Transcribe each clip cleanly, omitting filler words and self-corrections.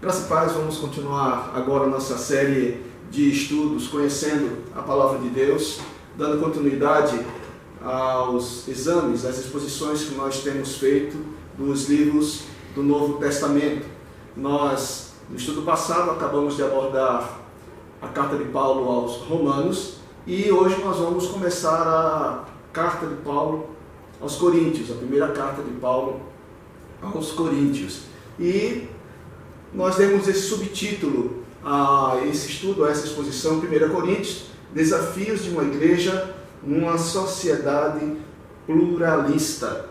Graças e paz, vamos continuar agora nossa série de estudos, conhecendo a Palavra de Deus, dando continuidade aos exames, às exposições que nós temos feito dos livros do Novo Testamento. Nós, no estudo passado, acabamos de abordar a carta de Paulo aos Romanos e hoje nós vamos começar a carta de Paulo aos Coríntios, a primeira carta de Paulo aos Coríntios. E nós demos esse subtítulo a esse estudo, a essa exposição, 1 Coríntios, Desafios de uma Igreja numa Sociedade Pluralista.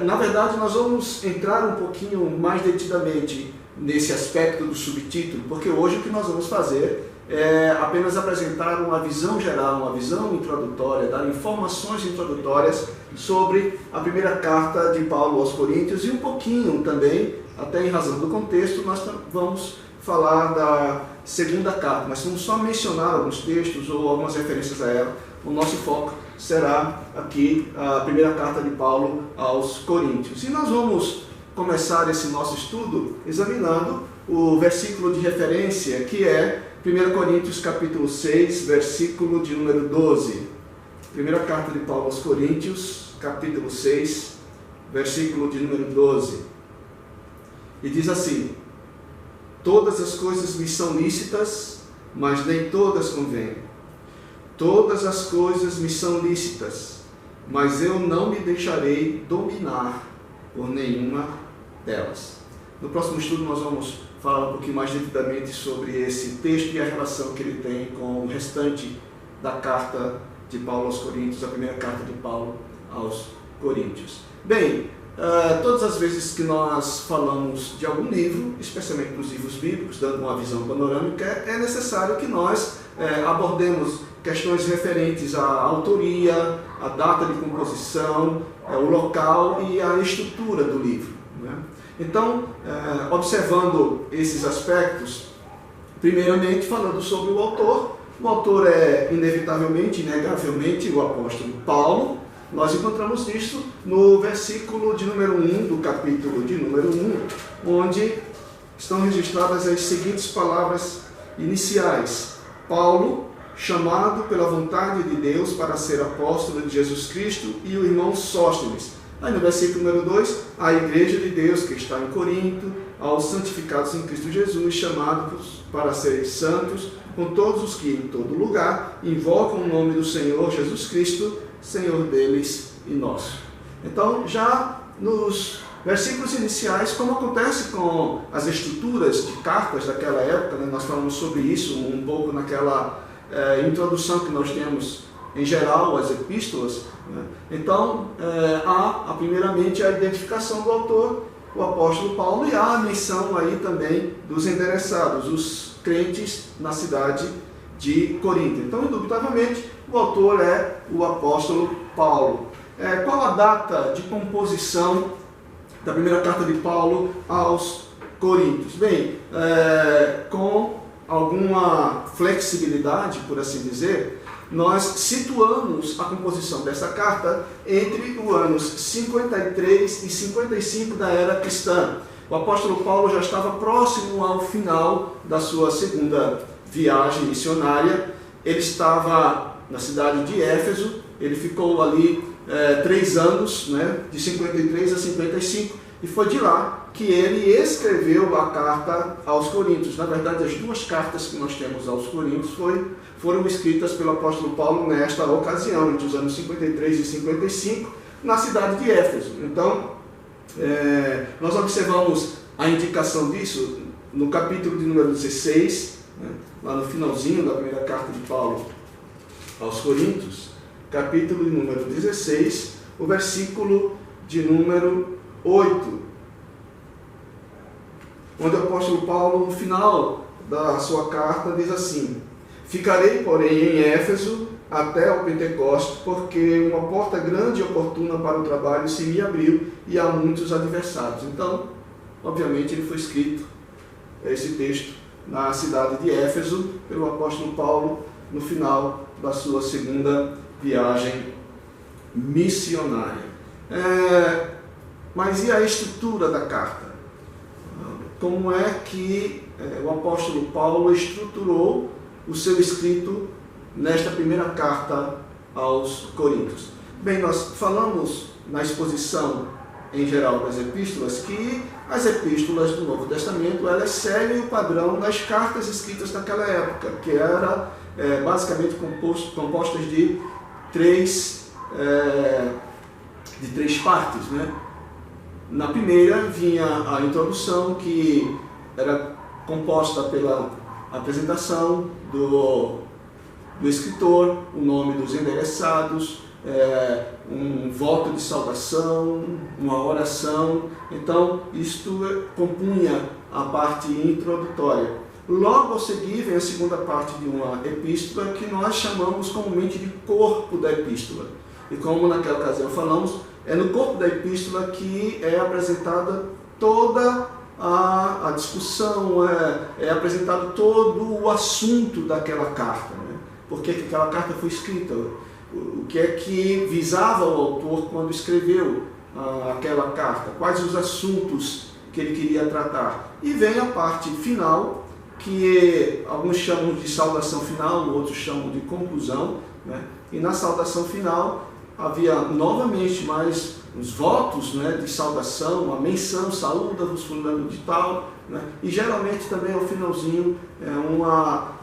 Na verdade, nós vamos entrar um pouquinho mais detidamente nesse aspecto do subtítulo, porque hoje o que nós vamos fazer é apenas apresentar uma visão geral, uma visão introdutória, dar informações introdutórias sobre a primeira carta de Paulo aos Coríntios e um pouquinho também, até em razão do contexto, nós vamos falar da segunda carta, mas vamos só mencionar alguns textos ou algumas referências a ela. O nosso foco será aqui a primeira carta de Paulo aos Coríntios. E nós vamos começar esse nosso estudo examinando o versículo de referência, que é 1 Coríntios capítulo 6, versículo de número 12. Primeira carta de Paulo aos Coríntios, capítulo 6, versículo de número 12. E diz assim: todas as coisas me são lícitas, mas nem todas convêm. Todas as coisas me são lícitas, mas eu não me deixarei dominar por nenhuma delas. No próximo estudo nós vamos falar um pouquinho mais devidamente sobre esse texto e a relação que ele tem com o restante da carta de Paulo aos Coríntios, a primeira carta de Paulo aos Coríntios. Bem, todas as vezes que nós falamos de algum livro, especialmente dos livros bíblicos, dando uma visão panorâmica, é necessário que nós abordemos questões referentes à autoria, à data de composição, o local e a estrutura do livro, né? Então, observando esses aspectos, primeiramente falando sobre o autor é inevitavelmente, inegavelmente o apóstolo Paulo. Nós encontramos isso no versículo de número 1 do capítulo de número 1, onde estão registradas as seguintes palavras iniciais: Paulo, chamado pela vontade de Deus para ser apóstolo de Jesus Cristo, e o irmão Sóstenes. Aí no versículo número 2, a igreja de Deus que está em Corinto, aos santificados em Cristo Jesus, chamados para serem santos, com todos os que em todo lugar invocam o nome do Senhor Jesus Cristo, Senhor deles e nosso. Então, já nos versículos iniciais, como acontece com as estruturas de cartas daquela época, né, nós falamos sobre isso um pouco naquela introdução que nós temos em geral às epístolas, né? Então, há primeiramente a identificação do autor, o apóstolo Paulo, e há a menção aí também dos endereçados, os crentes na cidade de Corinto. Então, indubitavelmente, o autor é o apóstolo Paulo. Qual a data de composição da primeira carta de Paulo aos Coríntios? Bem, com alguma flexibilidade, por assim dizer, nós situamos a composição dessa carta entre os anos 53 e 55 da era cristã. O apóstolo Paulo já estava próximo ao final da sua segunda viagem missionária. Ele estava na cidade de Éfeso, ele ficou ali 3 anos, né, de 53 a 55, e foi de lá que ele escreveu a carta aos Coríntios. Na verdade, as 2 cartas que nós temos aos Coríntios foram escritas pelo apóstolo Paulo nesta ocasião, entre os anos 53 e 55, na cidade de Éfeso. Então, nós observamos a indicação disso no capítulo de número 16, né, lá no finalzinho da primeira carta de Paulo aos Coríntios, capítulo de número 16, o versículo de número 8, onde o apóstolo Paulo, no final da sua carta, diz assim: ficarei, porém, em Éfeso até o Pentecostes, porque uma porta grande e oportuna para o trabalho se me abriu e há muitos adversários. Então, obviamente, ele foi escrito, esse texto, na cidade de Éfeso, pelo apóstolo Paulo, no final da sua segunda viagem missionária. Mas e a estrutura da carta? como é que o apóstolo Paulo estruturou o seu escrito nesta primeira carta aos Coríntios. Bem, nós falamos na exposição em geral das epístolas que as epístolas do Novo Testamento elas seguem o padrão das cartas escritas naquela época, que era basicamente compostas de três partes, né? Na primeira vinha a introdução, que era composta pela apresentação do escritor, o nome dos endereçados, um voto de saudação, uma oração. Então, isto compunha a parte introdutória. Logo a seguir vem a segunda parte de uma epístola, que nós chamamos comumente de corpo da epístola. E como naquela ocasião falamos, é no corpo da epístola que é apresentada toda a discussão, é apresentado todo o assunto daquela carta, né? Por que aquela carta foi escrita, o que é que visava o autor quando escreveu aquela carta, quais os assuntos que ele queria tratar. E vem a parte final, que alguns chamam de saudação final, outros chamam de conclusão, né? E na saudação final havia novamente mais os votos, né, de saudação, a menção, saúda-vos fulano de tal, né? E geralmente também ao finalzinho uma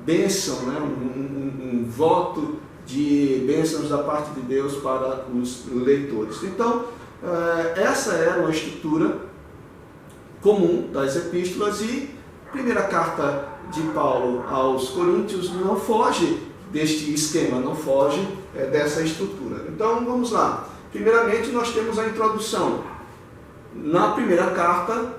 bênção, né? um voto de bênçãos da parte de Deus para os leitores. Então, essa era uma estrutura comum das epístolas, e a primeira carta de Paulo aos Coríntios não foge deste esquema, não foge dessa estrutura. Então, vamos lá. Primeiramente, nós temos a introdução. Na primeira carta,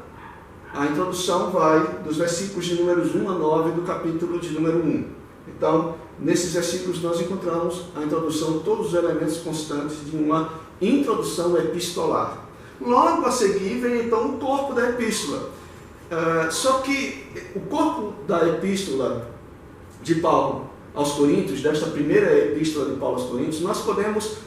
a introdução vai dos versículos de números 1 a 9 do capítulo de número 1. Então, nesses versículos nós encontramos a introdução, todos os elementos constantes de uma introdução epistolar. Logo a seguir vem então o corpo da epístola. Só que o corpo da epístola de Paulo aos Coríntios, desta primeira epístola de Paulo aos Coríntios, nós podemos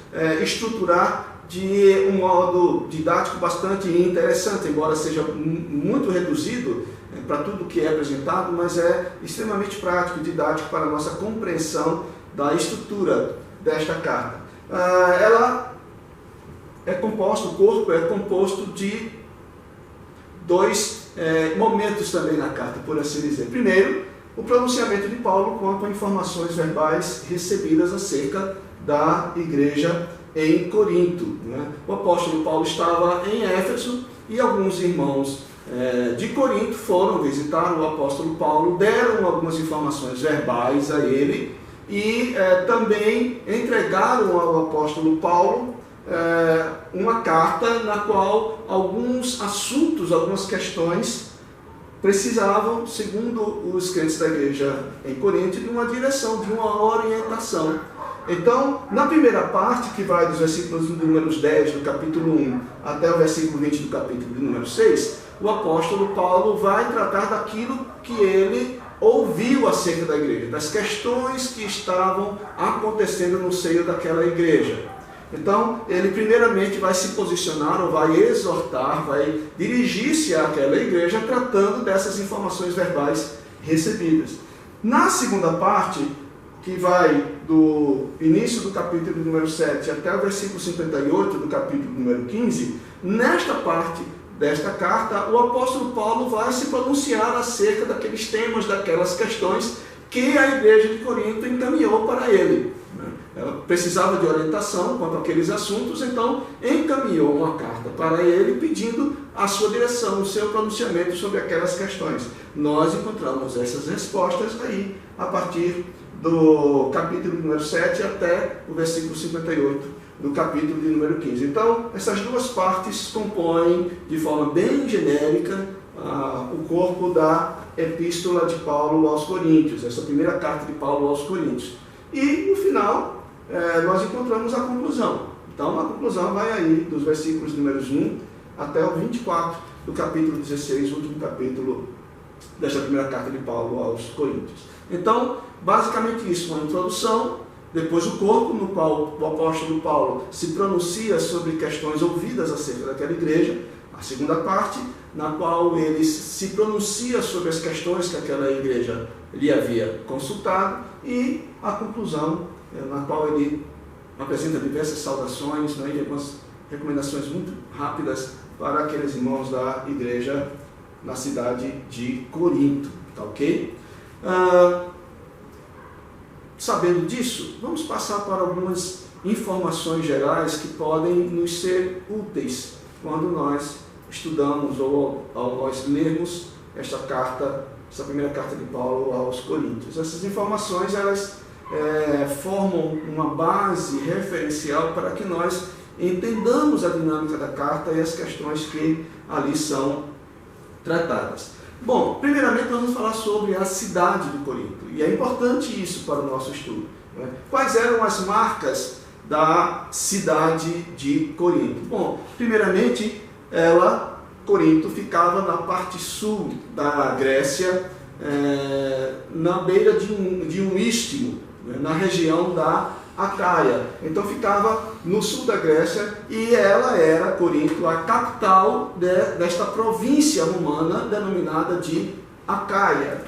estruturar de um modo didático bastante interessante, embora seja muito reduzido para tudo que é apresentado, mas é extremamente prático e didático para a nossa compreensão da estrutura desta carta. Ela é composta, o corpo é composto de dois momentos também na carta, por assim dizer. Primeiro, o pronunciamento de Paulo quanto a informações verbais recebidas acerca da igreja em Corinto, né? O apóstolo Paulo estava em Éfeso e alguns irmãos de Corinto foram visitar o apóstolo Paulo, deram algumas informações verbais a ele e também entregaram ao apóstolo Paulo uma carta na qual alguns assuntos, algumas questões precisavam, segundo os crentes da igreja em Corinto, de uma direção, de uma orientação. Então, na primeira parte, que vai dos versículos números 10 do capítulo 1 até o versículo 20 do capítulo de número 6, o apóstolo Paulo vai tratar daquilo que ele ouviu acerca da igreja, das questões que estavam acontecendo no seio daquela igreja. Então, ele primeiramente vai se posicionar, ou vai exortar, vai dirigir-se àquela igreja tratando dessas informações verbais recebidas. Na segunda parte, que vai do início do capítulo número 7 até o versículo 58 do capítulo número 15, nesta parte desta carta, o apóstolo Paulo vai se pronunciar acerca daqueles temas, daquelas questões que a igreja de Corinto encaminhou para ele. Ela precisava de orientação quanto àqueles assuntos, então encaminhou uma carta para ele pedindo a sua direção, o seu pronunciamento sobre aquelas questões. Nós encontramos essas respostas aí a partir do capítulo número 7 até o versículo 58 do capítulo de número 15. Então, essas duas partes compõem de forma bem genérica o corpo da epístola de Paulo aos Coríntios, essa primeira carta de Paulo aos Coríntios. E no final, nós encontramos a conclusão. Então, a conclusão vai aí dos versículos números 1 até o 24 do capítulo 16, último capítulo desta primeira carta de Paulo aos Coríntios. Então, basicamente isso, uma introdução, depois o corpo, no qual o apóstolo Paulo se pronuncia sobre questões ouvidas acerca daquela igreja, A segunda parte, na qual ele se pronuncia sobre as questões que aquela igreja lhe havia consultado, e a conclusão, na qual ele apresenta diversas saudações, né, e algumas recomendações muito rápidas para aqueles irmãos da igreja na cidade de Corinto, tá ok? Sabendo disso, vamos passar para algumas informações gerais que podem nos ser úteis quando nós estudamos ou ao nós lermos esta primeira carta de Paulo aos Coríntios. Essas informações, elas formam uma base referencial para que nós entendamos a dinâmica da carta e as questões que ali são tratadas. Bom, primeiramente nós vamos falar sobre a cidade de Corinto, e é importante isso para o nosso estudo, né? Quais eram as marcas da cidade de Corinto? Bom, primeiramente, Corinto ficava na parte sul da Grécia, na beira de um istmo, né, na região da Acaia. Então ficava no sul da Grécia, e ela era, Corinto, a capital desta província romana denominada de Acaia.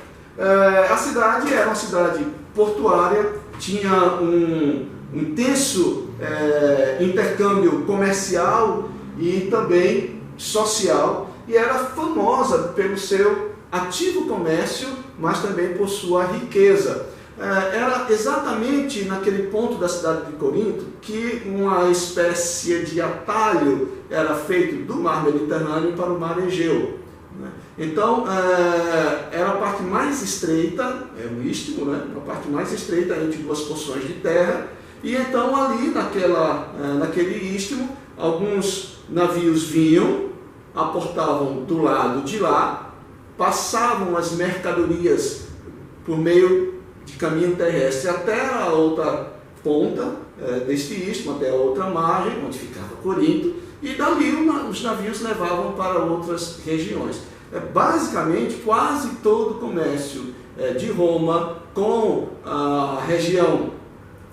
A cidade era uma cidade portuária, tinha um intenso intercâmbio comercial e também social, e era famosa pelo seu ativo comércio, mas também por sua riqueza. Era exatamente naquele ponto da cidade de Corinto que uma espécie de atalho era feito do mar Mediterrâneo para o mar Egeu. Então, era a parte mais estreita, o istmo, né? A parte mais estreita entre duas porções de terra, e então ali naquele istmo, alguns navios vinham, aportavam do lado de lá, passavam as mercadorias por meio de caminho terrestre até a outra ponta deste istmo, até a outra margem, onde ficava Corinto, e dali os navios levavam para outras regiões. Basicamente, quase todo o comércio de Roma com a região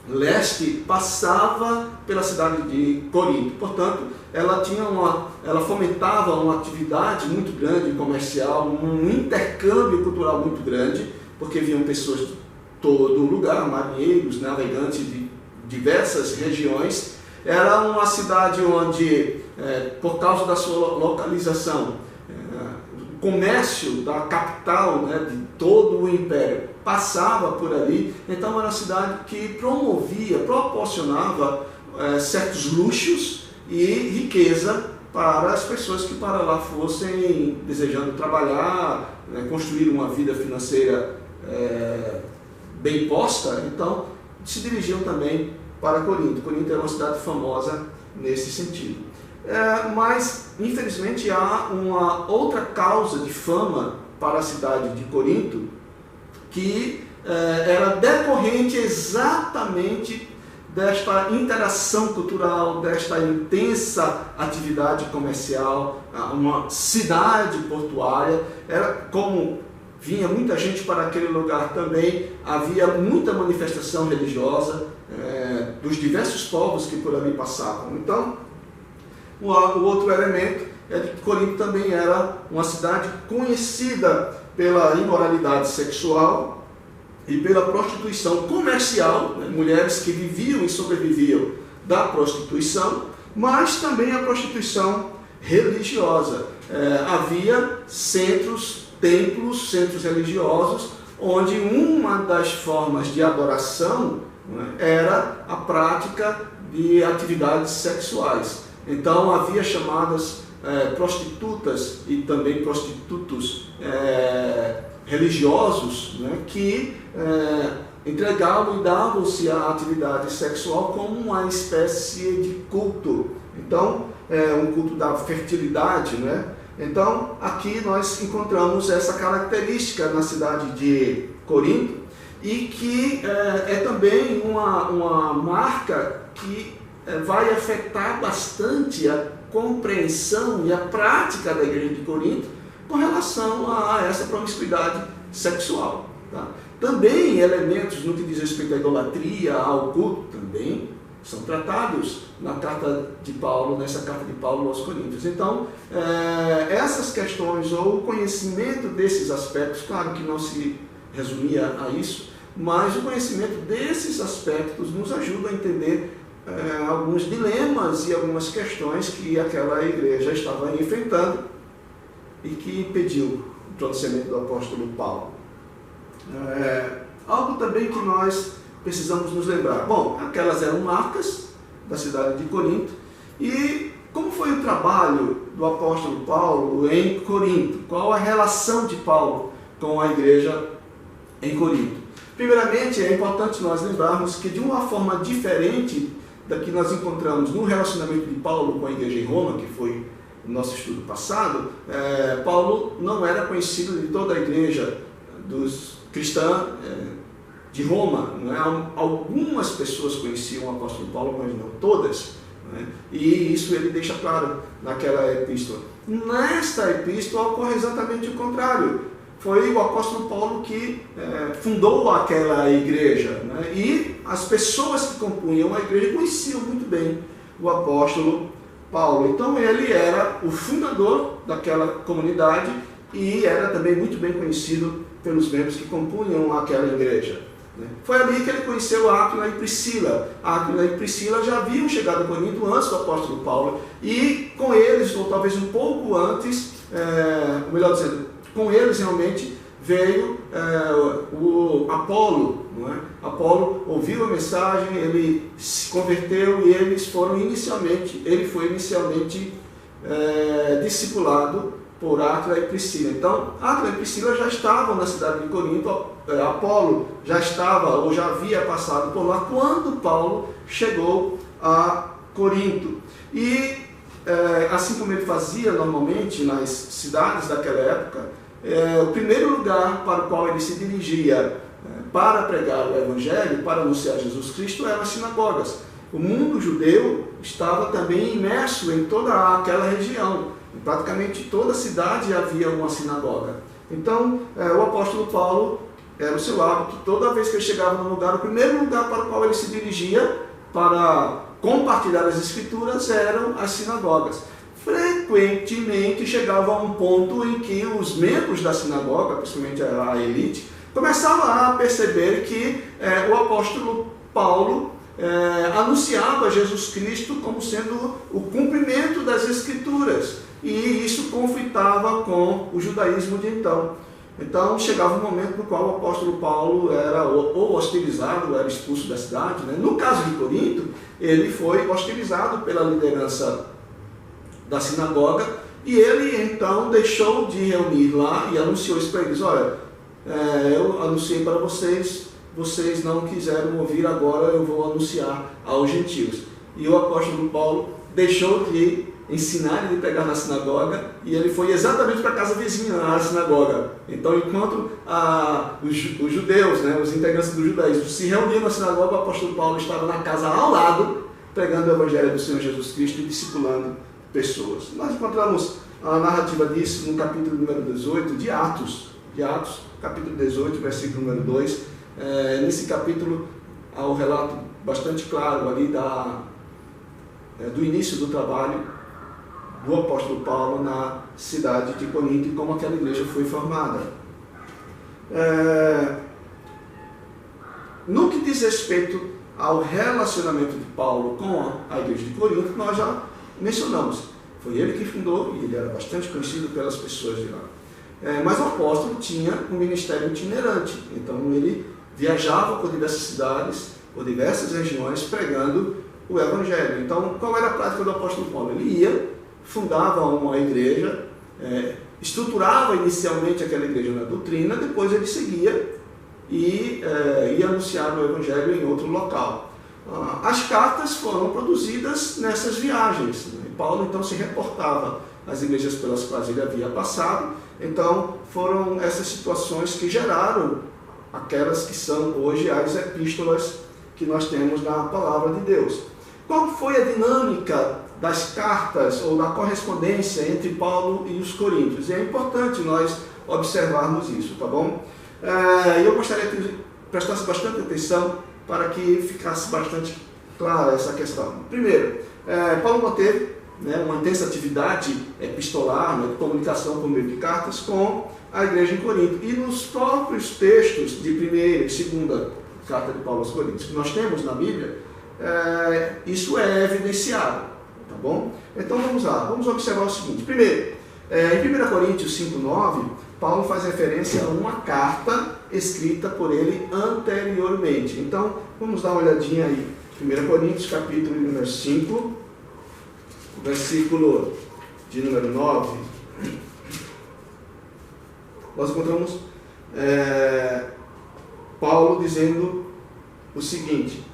leste passava pela cidade de Corinto. Portanto, ela fomentava uma atividade muito grande comercial, um intercâmbio cultural muito grande, porque vinham pessoas de todo lugar, marinheiros, navegantes de diversas regiões. Era uma cidade onde, por causa da sua localização, o comércio da capital, né, de todo o império passava por ali. Então era uma cidade que proporcionava certos luxos e riqueza para as pessoas que para lá fossem desejando trabalhar, construir uma vida financeira bem posta. Então se dirigiam também para Corinto. Corinto era uma cidade famosa nesse sentido. Mas infelizmente há uma outra causa de fama para a cidade de Corinto, que era decorrente exatamente desta interação cultural, desta intensa atividade comercial, uma cidade portuária. Era como vinha muita gente para aquele lugar também, havia muita manifestação religiosa dos diversos povos que por ali passavam. Então, o outro elemento é que Corinto também era uma cidade conhecida pela imoralidade sexual e pela prostituição comercial, né? Mulheres que viviam e sobreviviam da prostituição, mas também a prostituição religiosa. Havia templos, centros religiosos, onde uma das formas de adoração, né, era a prática de atividades sexuais. Então havia chamadas prostitutas e também prostitutos religiosos, né, que entregavam e davam-se à atividade sexual como uma espécie de culto. Então, um culto da fertilidade, né? Então, aqui nós encontramos essa característica na cidade de Corinto, e que é também uma marca que vai afetar bastante a compreensão e a prática da igreja de Corinto com relação a essa promiscuidade sexual. Tá? Também elementos no que diz respeito à idolatria, ao culto, também são tratados na carta de Paulo, nessa carta de Paulo aos Coríntios. Então, essas questões ou o conhecimento desses aspectos, claro que não se resumia a isso, mas o conhecimento desses aspectos nos ajuda a entender alguns dilemas e algumas questões que aquela igreja estava enfrentando e que pediu o pronunciamento do apóstolo Paulo. Algo também que nós precisamos nos lembrar. Bom, aquelas eram marcas da cidade de Corinto. E como foi o trabalho do apóstolo Paulo em Corinto? Qual a relação de Paulo com a igreja em Corinto? Primeiramente, é importante nós lembrarmos que de uma forma diferente da que nós encontramos no relacionamento de Paulo com a igreja em Roma, que foi o nosso estudo passado, Paulo não era conhecido de toda a igreja cristã de Roma. Não é? Algumas pessoas conheciam o apóstolo Paulo, mas não todas. Não é? E isso ele deixa claro naquela epístola. Nesta epístola ocorre exatamente o contrário. Foi o apóstolo Paulo que fundou aquela igreja. Né? E as pessoas que compunham a igreja conheciam muito bem o apóstolo Paulo. Então ele era o fundador daquela comunidade e era também muito bem conhecido pelos membros que compunham aquela igreja. Foi ali que ele conheceu Áquila e Priscila. Áquila e Priscila já haviam chegado a Corinto antes do apóstolo Paulo, e com eles, ou talvez um pouco antes, melhor dizendo, com eles realmente veio o Apolo. Não é? Apolo ouviu a mensagem, ele se converteu e ele foi inicialmente discipulado por Áquila e Priscila. Então, Áquila e Priscila já estavam na cidade de Corinto, Apolo já estava ou já havia passado por lá quando Paulo chegou a Corinto. E assim como ele fazia normalmente nas cidades daquela época, o primeiro lugar para o qual ele se dirigia para pregar o Evangelho, para anunciar Jesus Cristo, eram as sinagogas. O mundo judeu estava também imerso em toda aquela região. Em praticamente toda a cidade havia uma sinagoga. Então, o apóstolo Paulo, era o seu hábito, toda vez que ele chegava num lugar, o primeiro lugar para o qual ele se dirigia para compartilhar as Escrituras eram as sinagogas. Frequentemente chegava a um ponto em que os membros da sinagoga, principalmente a elite, começavam a perceber que o apóstolo Paulo anunciava Jesus Cristo como sendo o cumprimento das Escrituras. E isso conflitava com o judaísmo de então. Então chegava um momento no qual o apóstolo Paulo era ou hostilizado, ou era expulso da cidade. Né? No caso de Corinto, ele foi hostilizado pela liderança da sinagoga, e ele então deixou de reunir lá e anunciou isso para eles: olha, eu anunciei para vocês, vocês não quiseram ouvir, agora eu vou anunciar aos gentios. E o apóstolo Paulo deixou de ensinar e de pregar na sinagoga, e ele foi exatamente para a casa vizinha, na sinagoga. Então, enquanto os judeus, né, os integrantes do judaísmo, se reuniam na sinagoga, o apóstolo Paulo estava na casa ao lado, pregando o Evangelho do Senhor Jesus Cristo e discipulando pessoas. Nós encontramos a narrativa disso no capítulo número 18 de Atos, capítulo 18, versículo número 2. Nesse capítulo há um relato bastante claro ali do início do trabalho do apóstolo Paulo na cidade de Corinto e como aquela igreja foi formada. No que diz respeito ao relacionamento de Paulo com a igreja de Corinto, nós já mencionamos. Foi ele que fundou e ele era bastante conhecido pelas pessoas de lá. Mas o apóstolo tinha um ministério itinerante, então ele viajava por diversas cidades, por diversas regiões, pregando o Evangelho. Então, qual era a prática do apóstolo Paulo? Ele ia, fundava uma igreja, estruturava inicialmente aquela igreja na doutrina, depois ele seguia e ia anunciar o Evangelho em outro local. As cartas foram produzidas nessas viagens. Paulo então se reportava às igrejas pelas quais ele havia passado. Então foram essas situações que geraram aquelas que são hoje as epístolas que nós temos na palavra de Deus. Qual foi a dinâmica das cartas ou da correspondência entre Paulo e os coríntios? E é importante nós observarmos isso, tá bom? Eu gostaria que prestasse bastante atenção para que ficasse bastante clara essa questão. Primeiro, Paulo manteve, né, uma intensa atividade epistolar, né, de comunicação por meio de cartas com a igreja em Corinto. E nos próprios textos de primeira e segunda carta de Paulo aos Coríntios que nós temos na Bíblia, isso é evidenciado. Tá bom? Então vamos lá, vamos observar o seguinte. Primeiro, em 1 Coríntios 5,9, Paulo faz referência a uma carta escrita por ele anteriormente. Então, vamos dar uma olhadinha aí. 1 Coríntios, capítulo número 5, versículo de número 9. Nós encontramos Paulo dizendo o seguinte: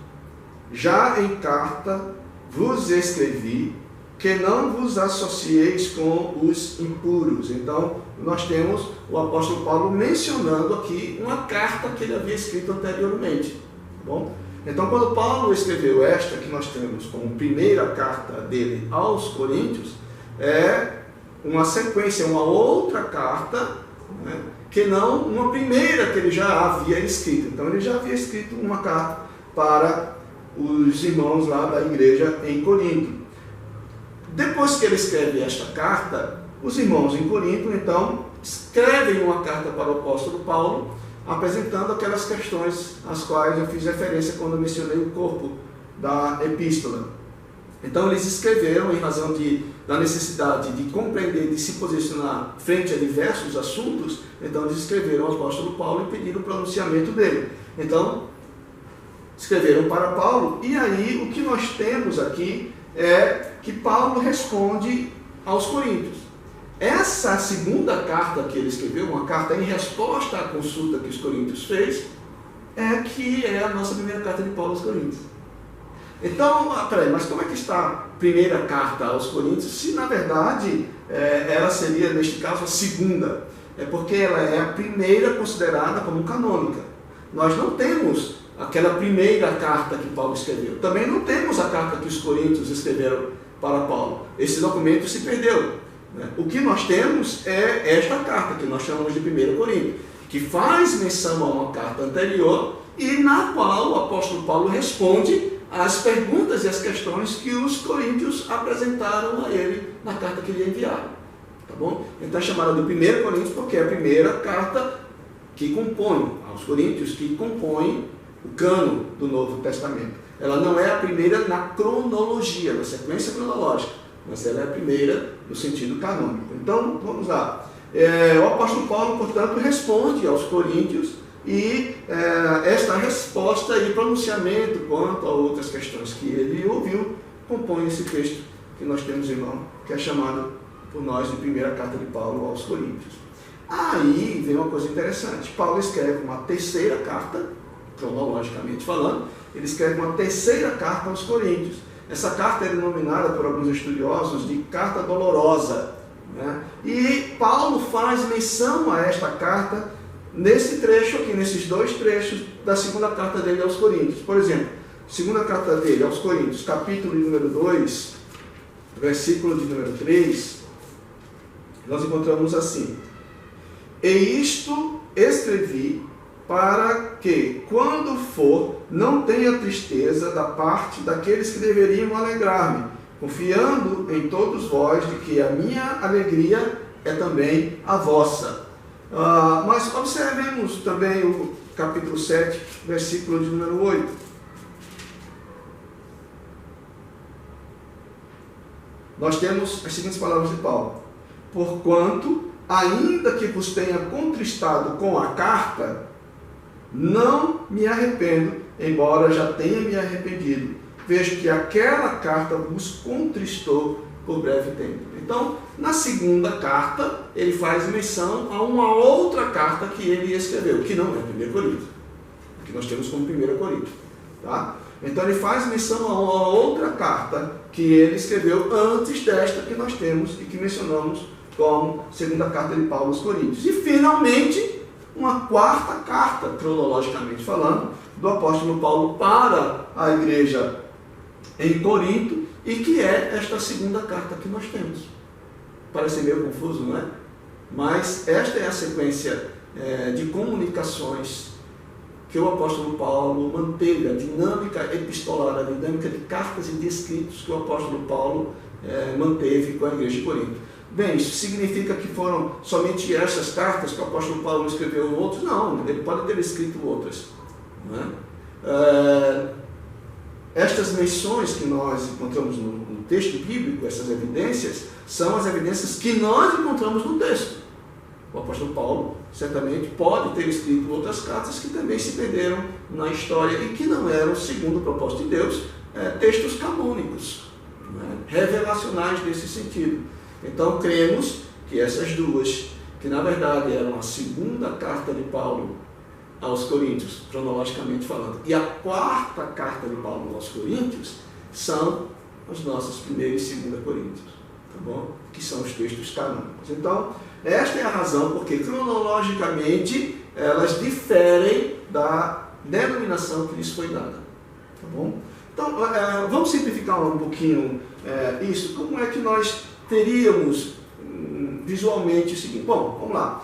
já em carta vos escrevi que não vos associeis com os impuros. Então, nós temos o apóstolo Paulo mencionando aqui uma carta que ele havia escrito anteriormente. Tá bom? Então, quando Paulo escreveu esta, que nós temos como primeira carta dele aos Coríntios, é uma sequência, uma outra carta, né, que não uma primeira que ele já havia escrito. Então, ele já havia escrito uma carta para os irmãos lá da igreja em Corinto. Depois que ele escreve esta carta, os irmãos em Corinto, então, escrevem uma carta para o apóstolo Paulo, apresentando aquelas questões às quais eu fiz referência quando eu mencionei o corpo da epístola. Então, eles escreveram em razão da necessidade de compreender, de se posicionar frente a diversos assuntos. Então, eles escreveram ao apóstolo Paulo e pediram o pronunciamento dele. Então, escreveram para Paulo, e aí o que nós temos aqui é que Paulo responde aos coríntios. Essa segunda carta que ele escreveu, uma carta em resposta à consulta que os coríntios fez, que é a nossa primeira carta de Paulo aos coríntios. Então, peraí, mas como é que está a primeira carta aos coríntios, se na verdade ela seria, neste caso, a segunda? É porque ela é a primeira considerada como canônica. Nós não temos aquela primeira carta que Paulo escreveu. Também não temos a carta que os coríntios escreveram para Paulo. Esse documento se perdeu. Né? O que nós temos é esta carta, que nós chamamos de 1 Coríntios, que faz menção a uma carta anterior e na qual o apóstolo Paulo responde às perguntas e às questões que os coríntios apresentaram a ele na carta que lhe enviaram. Tá bom? Então é chamada de 1 Coríntios porque é a primeira carta que compõe, aos coríntios, que compõe o cânon do Novo Testamento. Ela não é a primeira na cronologia, na sequência cronológica, mas ela é a primeira no sentido canônico. Então, vamos lá. O apóstolo Paulo, portanto, responde aos coríntios e esta resposta e pronunciamento quanto a outras questões que ele ouviu compõe esse texto que nós temos, irmão, que é chamado por nós de primeira carta de Paulo aos coríntios. Aí vem uma coisa interessante. Paulo escreve uma terceira carta, cronologicamente falando, ele escreve uma terceira carta aos coríntios. Essa carta é denominada por alguns estudiosos de carta dolorosa, né? E Paulo faz menção a esta carta nesse trecho aqui, nesses dois trechos da segunda carta dele aos coríntios. Por exemplo, segunda carta dele aos coríntios, capítulo número 2, versículo de número 3, nós encontramos assim: e isto escrevi para que, quando for, não tenha tristeza da parte daqueles que deveriam alegrar-me, confiando em todos vós de que a minha alegria é também a vossa. Mas observemos também o capítulo 7, versículo de número 8. Nós temos as seguintes palavras de Paulo: porquanto, ainda que vos tenha contristado com a carta, não me arrependo, embora já tenha me arrependido. Vejo que aquela carta vos contristou por breve tempo. Então, na segunda carta, ele faz menção a uma outra carta que ele escreveu, que não é 1 Coríntios, que nós temos como 1 Coríntios. Tá? Então, ele faz menção a uma outra carta que ele escreveu antes desta que nós temos e que mencionamos como segunda carta de Paulo aos Coríntios. E, finalmente, uma quarta carta, cronologicamente falando, do apóstolo Paulo para a igreja em Corinto, e que é esta segunda carta que nós temos. Parece meio confuso, não é? Mas esta é a sequência de comunicações que o apóstolo Paulo manteve, a dinâmica epistolar, a dinâmica de cartas e de escritos que o apóstolo Paulo manteve com a igreja de Corinto. Bem, isso significa que foram somente essas cartas que o apóstolo Paulo escreveu outros? Não, ele pode ter escrito outras. Não é? Estas menções que nós encontramos no texto bíblico, essas evidências, são as evidências que nós encontramos no texto. O apóstolo Paulo certamente pode ter escrito outras cartas que também se perderam na história e que não eram, segundo o propósito de Deus, textos canônicos, né? Revelacionais nesse sentido. Então cremos que essas duas, que na verdade eram a segunda carta de Paulo aos Coríntios, cronologicamente falando, e a quarta carta de Paulo aos Coríntios, são os nossos 1º e 2 Coríntios, tá bom? Que são os textos canônicos. Então, esta é a razão porque cronologicamente elas diferem da denominação que lhes foi dada, tá bom? Então, vamos simplificar um pouquinho isso. Como é que nós teríamos visualmente o seguinte? Bom, vamos lá.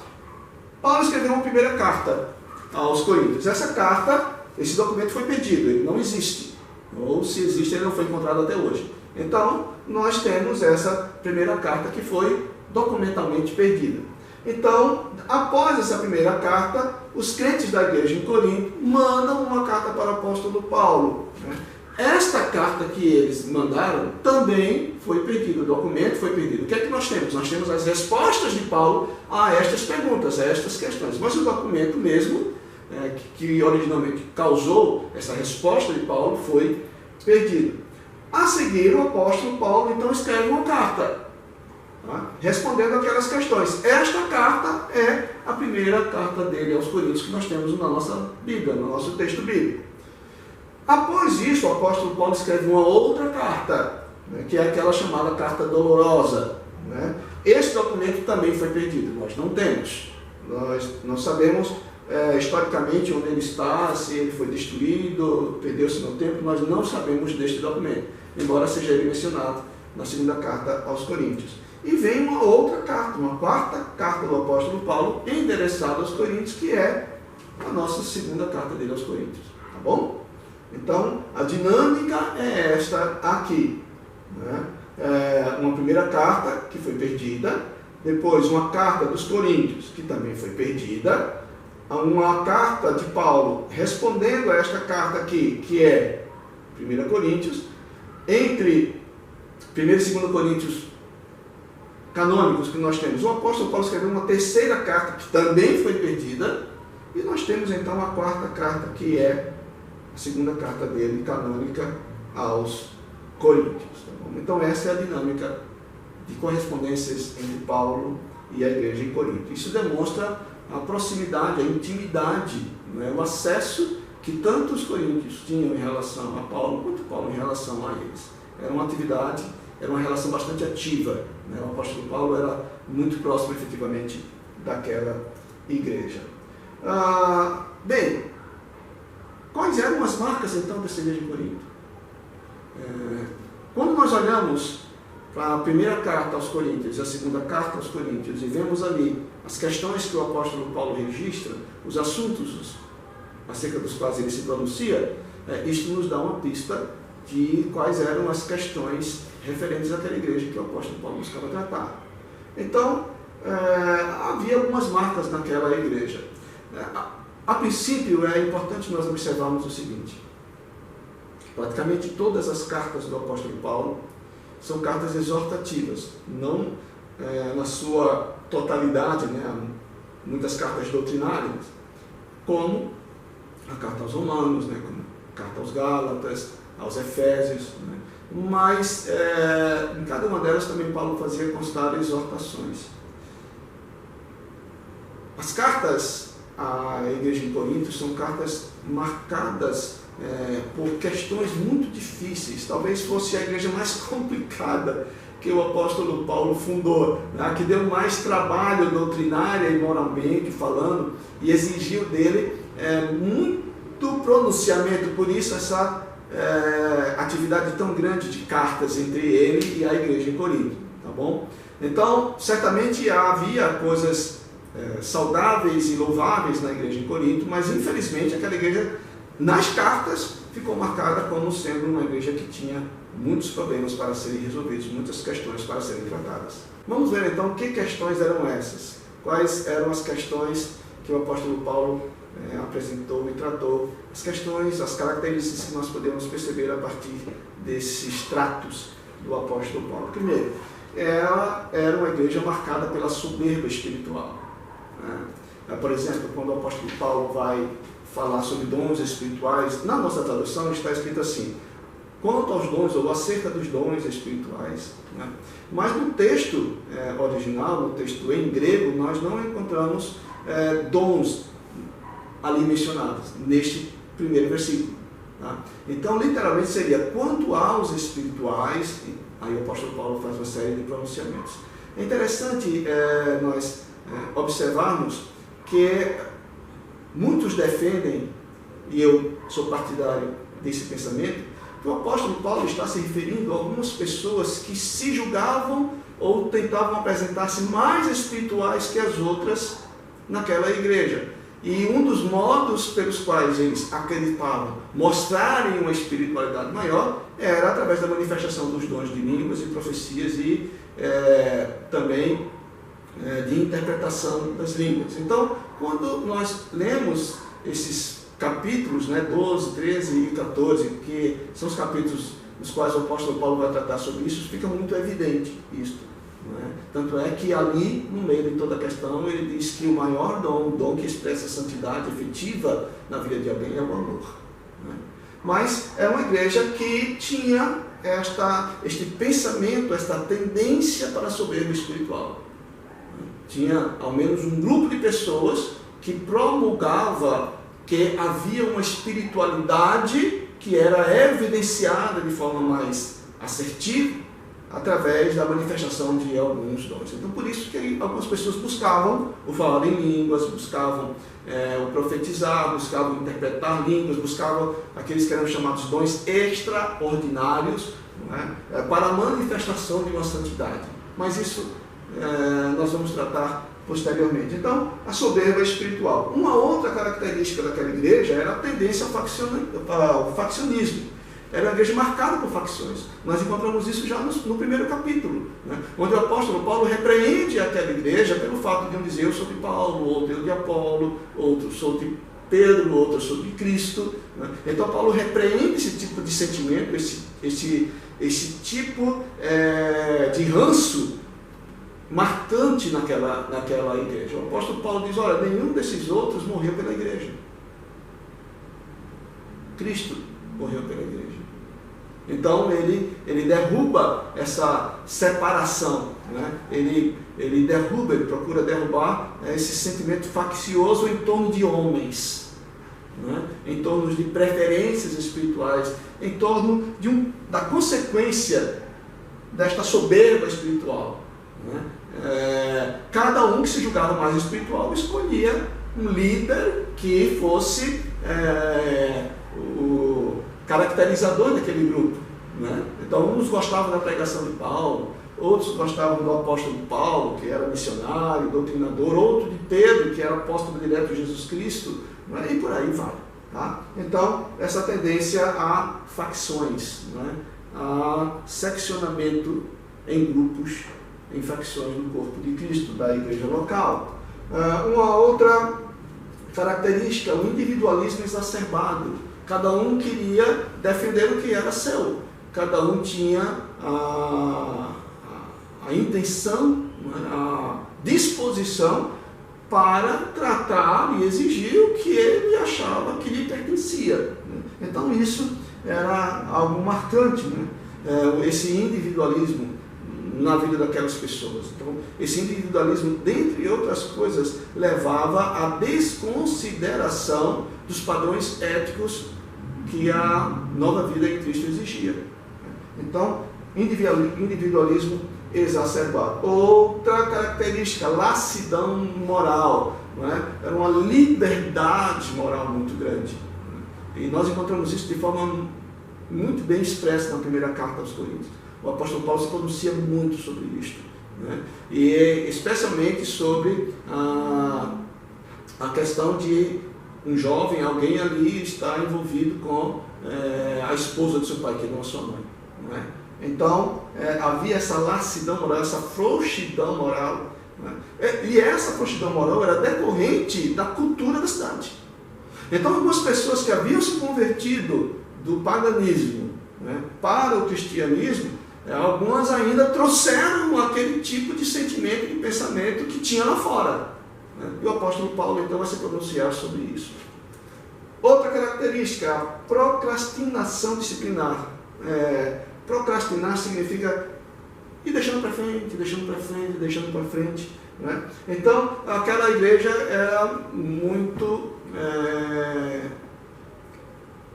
Paulo escreveu uma primeira carta aos Coríntios. Essa carta, esse documento foi perdido, ele não existe. Ou se existe, ele não foi encontrado até hoje. Então, nós temos essa primeira carta que foi documentalmente perdida. Então, após essa primeira carta, os crentes da igreja em Corinto mandam uma carta para o apóstolo Paulo, né? Esta carta que eles mandaram também foi perdida, o documento foi perdido. O que é que nós temos? Nós temos as respostas de Paulo a estas perguntas, a estas questões. Mas o documento mesmo, que originalmente causou essa resposta de Paulo, foi perdido. A seguir, o apóstolo Paulo então escreve uma carta, tá? Respondendo aquelas questões. Esta carta é a primeira carta dele aos Coríntios que nós temos na nossa Bíblia, no nosso texto bíblico. Após isso, o apóstolo Paulo escreve uma outra carta, né, que é aquela chamada carta dolorosa, né? Esse documento também foi perdido, nós não temos. Nós sabemos historicamente onde ele está, se ele foi destruído, perdeu-se no tempo, nós não sabemos deste documento, embora seja ele mencionado na segunda carta aos Coríntios. E vem uma outra carta, uma quarta carta do apóstolo Paulo, endereçada aos Coríntios, que é a nossa segunda carta dele aos Coríntios, tá bom? Então, a dinâmica é esta aqui, né? Uma primeira carta que foi perdida, depois uma carta dos Coríntios que também foi perdida, uma carta de Paulo respondendo a esta carta aqui, que é 1 Coríntios, entre 1 e 2 Coríntios canônicos que nós temos, o apóstolo Paulo escreveu uma terceira carta que também foi perdida, e nós temos então a quarta carta que é a segunda carta dele, canônica, aos Coríntios. Tá bom? Então essa é a dinâmica de correspondências entre Paulo e a igreja em Corinto. Isso demonstra a proximidade, a intimidade, né? O acesso que tanto os coríntios tinham em relação a Paulo, quanto Paulo em relação a eles. Era uma atividade, era uma relação bastante ativa, né? O apóstolo Paulo era muito próximo, efetivamente, daquela igreja. Bem, quais eram as marcas, então, dessa igreja de Corinto? Quando nós olhamos para a primeira carta aos Coríntios e a segunda carta aos Coríntios e vemos ali as questões que o apóstolo Paulo registra, os assuntos acerca dos quais ele se pronuncia, isto nos dá uma pista de quais eram as questões referentes àquela igreja que o apóstolo Paulo buscava tratar. Então, havia algumas marcas naquela igreja. A princípio, é importante nós observarmos o seguinte: praticamente todas as cartas do apóstolo Paulo são cartas exortativas, não na sua totalidade, né? Muitas cartas doutrinárias, como a carta aos Romanos, né? Como a carta aos Gálatas, aos Efésios, né? Mas em cada uma delas também Paulo fazia constar exortações. As cartas à igreja em Corinto são cartas marcadas por questões muito difíceis. Talvez fosse a igreja mais complicada que o apóstolo Paulo fundou, né? Que deu mais trabalho doutrinária e moralmente falando, e exigiu dele muito pronunciamento. Por isso essa atividade tão grande de cartas entre ele e a igreja em Corinto, tá bom? Então, certamente havia coisas saudáveis e louváveis na igreja em Corinto, mas infelizmente aquela igreja, nas cartas, ficou marcada como sendo uma igreja que tinha muitos problemas para serem resolvidos, muitas questões para serem tratadas. Vamos ver então que questões eram essas, quais eram as questões que o apóstolo Paulo apresentou e tratou, as questões, as características que nós podemos perceber a partir desses tratos do apóstolo Paulo. Primeiro, ela era uma igreja marcada pela soberba espiritual. Por exemplo, quando o apóstolo Paulo vai falar sobre dons espirituais, na nossa tradução está escrito assim: quanto aos dons, ou acerca dos dons espirituais. Mas no texto original, no texto em grego, nós não encontramos dons ali mencionados, neste primeiro versículo. Então, literalmente seria: quanto aos espirituais. Aí o apóstolo Paulo faz uma série de pronunciamentos. É interessante nós observarmos que muitos defendem, e eu sou partidário desse pensamento, que o apóstolo Paulo está se referindo a algumas pessoas que se julgavam ou tentavam apresentar-se mais espirituais que as outras naquela igreja. E um dos modos pelos quais eles acreditavam mostrarem uma espiritualidade maior era através da manifestação dos dons de línguas e profecias e também de interpretação das línguas. Então, quando nós lemos esses capítulos, 12, 13 e 14, que são os capítulos nos quais o apóstolo Paulo vai tratar sobre isso, fica muito evidente isto. Tanto é que ali, no meio de toda a questão, ele diz que o maior dom, o dom que expressa a santidade efetiva na vida de alguém, é o amor. Mas é uma igreja que tinha este pensamento, esta tendência para a soberba espiritual. Tinha ao menos um grupo de pessoas que promulgava que havia uma espiritualidade que era evidenciada de forma mais assertiva através da manifestação de alguns dons. Então, por isso que algumas pessoas buscavam o falar em línguas, buscavam o profetizar, buscavam interpretar línguas, buscavam aqueles que eram chamados dons extraordinários, para a manifestação de uma santidade. Mas isso nós vamos tratar posteriormente. Então, a soberba espiritual. Uma outra característica daquela igreja era a tendência ao faccionismo. Era uma igreja marcada por facções. Nós encontramos isso já no primeiro capítulo, onde o apóstolo Paulo repreende aquela igreja pelo fato de um dizer: eu sou de Paulo, outro eu de Apolo, outro sou de Pedro, outro sou de Cristo. Então Paulo repreende esse tipo de sentimento, esse tipo de ranço marcante naquela igreja. O apóstolo Paulo diz: olha, nenhum desses outros morreu pela igreja. Cristo morreu pela igreja. Então ele derruba essa separação, ele procura derrubar esse sentimento faccioso em torno de homens, em torno de preferências espirituais, em torno da consequência desta soberba espiritual. Cada um que se julgava mais espiritual escolhia um líder que fosse o caracterizador daquele grupo. Então, uns gostavam da pregação de Paulo, outros gostavam do apóstolo Paulo, que era missionário, doutrinador, outro de Pedro, que era apóstolo direto de Jesus Cristo, e por aí vai. Então, essa tendência a facções, a seccionamento em grupos, em facções do corpo de Cristo, da igreja local. Uma outra característica, o individualismo exacerbado. Cada um queria defender o que era seu. Cada um tinha a intenção, a disposição para tratar e exigir o que ele achava que lhe pertencia. Então isso era algo marcante, esse individualismo na vida daquelas pessoas. Então, esse individualismo, dentre outras coisas, levava à desconsideração dos padrões éticos que a nova vida em Cristo exigia. Então, individualismo exacerbado. Outra característica, lassidão moral. Era uma liberdade moral muito grande. E nós encontramos isso de forma muito bem expressa na primeira carta aos Coríntios. O apóstolo Paulo se pronuncia muito sobre isto, e especialmente sobre a questão de um jovem, alguém ali está envolvido com a esposa do seu pai, que não é sua mãe. Não é? Então, havia essa lassidão moral, essa frouxidão moral. Não é? E essa frouxidão moral era decorrente da cultura da cidade. Então, algumas pessoas que haviam se convertido do paganismo, né, para o cristianismo, algumas ainda trouxeram aquele tipo de sentimento, de pensamento que tinha lá fora. Né? E o apóstolo Paulo, então, vai se pronunciar sobre isso. Outra característica, a procrastinação disciplinar. Procrastinar significa ir deixando para frente, deixando para frente, deixando para frente. Né? Então, aquela igreja era muito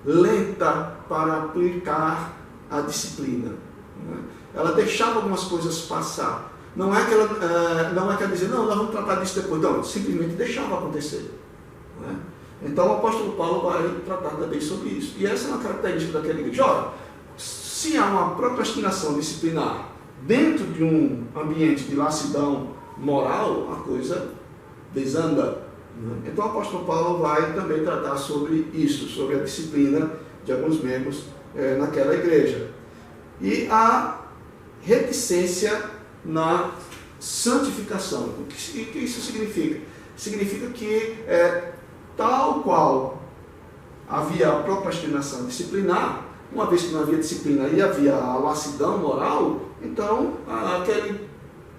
lenta para aplicar a disciplina. Né? Ela deixava algumas coisas passar. Não é que ela dizia, não, nós vamos tratar disso depois. Não, simplesmente deixava acontecer. Né? Então, o apóstolo Paulo vai tratar também sobre isso. E essa é uma característica daquela igreja. Ora, se há uma procrastinação disciplinar dentro de um ambiente de lassidão moral, a coisa desanda. Né? Então, o apóstolo Paulo vai também tratar sobre isso, sobre a disciplina de alguns membros naquela igreja. E a reticência na santificação. O que isso significa? Significa que, tal qual havia a procrastinação disciplinar, uma vez que não havia disciplina e havia a lassidão moral, então aquele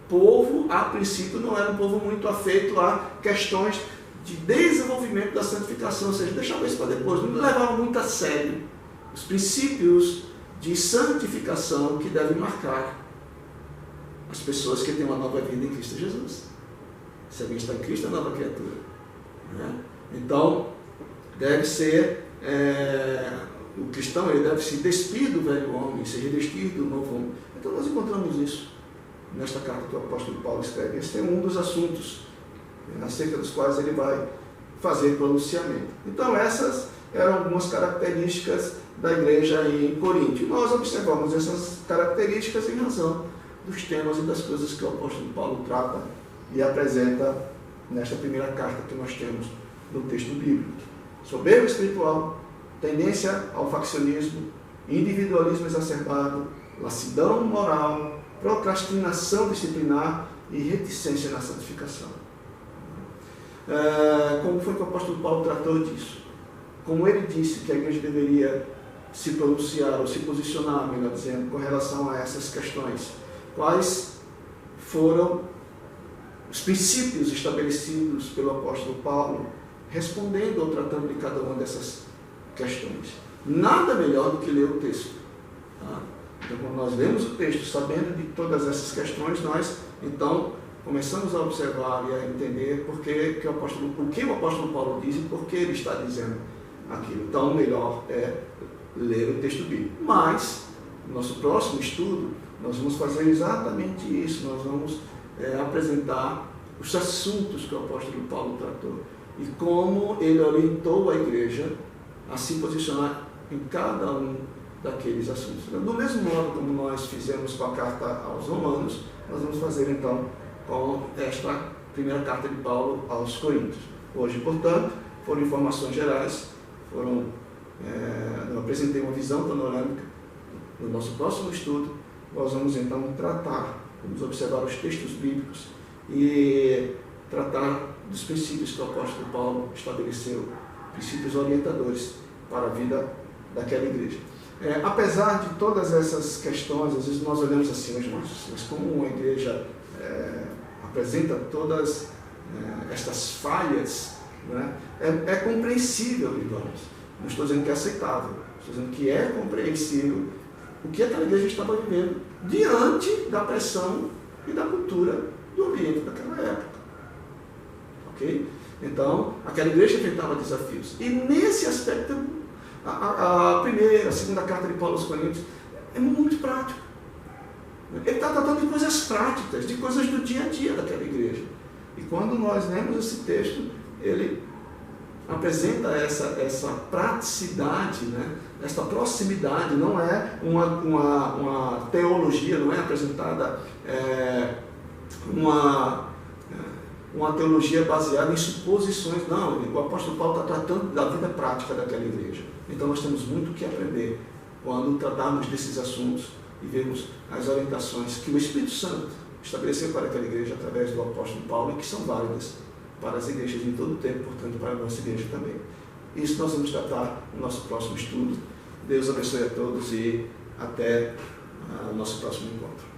povo, a princípio, não era um povo muito afeito a questões de desenvolvimento da santificação, ou seja, deixava isso para depois, não levavam muito a sério os princípios de santificação que devem marcar as pessoas que têm uma nova vida em Cristo Jesus. Se alguém está em Cristo, é nova criatura. Né? Então, deve ser, o cristão ele deve se despir do velho homem, se revestir do novo homem. Então, nós encontramos isso nesta carta que o apóstolo Paulo escreve. Esse é um dos assuntos acerca dos quais ele vai fazer pronunciamento. Então, essas eram algumas características da igreja em Corinto. E nós observamos essas características em razão dos temas e das coisas que o apóstolo Paulo trata e apresenta nesta primeira carta que nós temos no texto bíblico. Soberba espiritual, tendência ao faccionismo, individualismo exacerbado, lassidão moral, procrastinação disciplinar e reticência na santificação. Como foi que o apóstolo Paulo tratou disso? Como ele disse que a igreja deveria se pronunciar ou se posicionar, melhor dizendo, com relação a essas questões? Quais foram os princípios estabelecidos pelo apóstolo Paulo, respondendo ou tratando de cada uma dessas questões? Nada melhor do que ler o texto. Tá? Então, quando nós lemos o texto, sabendo de todas essas questões, nós, então, começamos a observar e a entender o que o apóstolo Paulo diz e por que ele está dizendo aquilo. Então, o melhor é ler o texto bíblico. Mas, no nosso próximo estudo, nós vamos fazer exatamente isso. Nós vamos apresentar os assuntos que o apóstolo Paulo tratou e como ele orientou a igreja a se posicionar em cada um daqueles assuntos. Do mesmo modo como nós fizemos com a carta aos Romanos, nós vamos fazer então com esta primeira carta de Paulo aos Coríntios. Hoje, portanto, foram informações gerais, eu apresentei uma visão panorâmica. No nosso próximo estudo, nós vamos então vamos observar os textos bíblicos e tratar dos princípios que o apóstolo Paulo estabeleceu, princípios orientadores para a vida daquela igreja. Apesar de todas essas questões, às vezes nós olhamos assim, mas como uma igreja apresenta todas estas falhas, né? É compreensível, irmãos. Não estou dizendo que é aceitável, estou dizendo que é compreensível o que aquela igreja estava vivendo diante da pressão e da cultura do ambiente daquela época. Ok? Então, aquela igreja enfrentava desafios. E nesse aspecto, a primeira, a segunda carta de Paulo aos Coríntios é muito prático. Ele está tratando de coisas práticas, de coisas do dia a dia daquela igreja. E quando nós lemos esse texto, ele apresenta essa praticidade, né? Essa proximidade. Não é uma teologia, não é apresentada uma teologia baseada em suposições. Não, o apóstolo Paulo está tratando da vida prática daquela igreja. Então nós temos muito o que aprender quando tratarmos desses assuntos e vermos as orientações que o Espírito Santo estabeleceu para aquela igreja através do apóstolo Paulo e que são válidas para as igrejas em todo o tempo, portanto para a nossa igreja também. Isso nós vamos tratar no nosso próximo estudo. Deus abençoe a todos e até o nosso próximo encontro.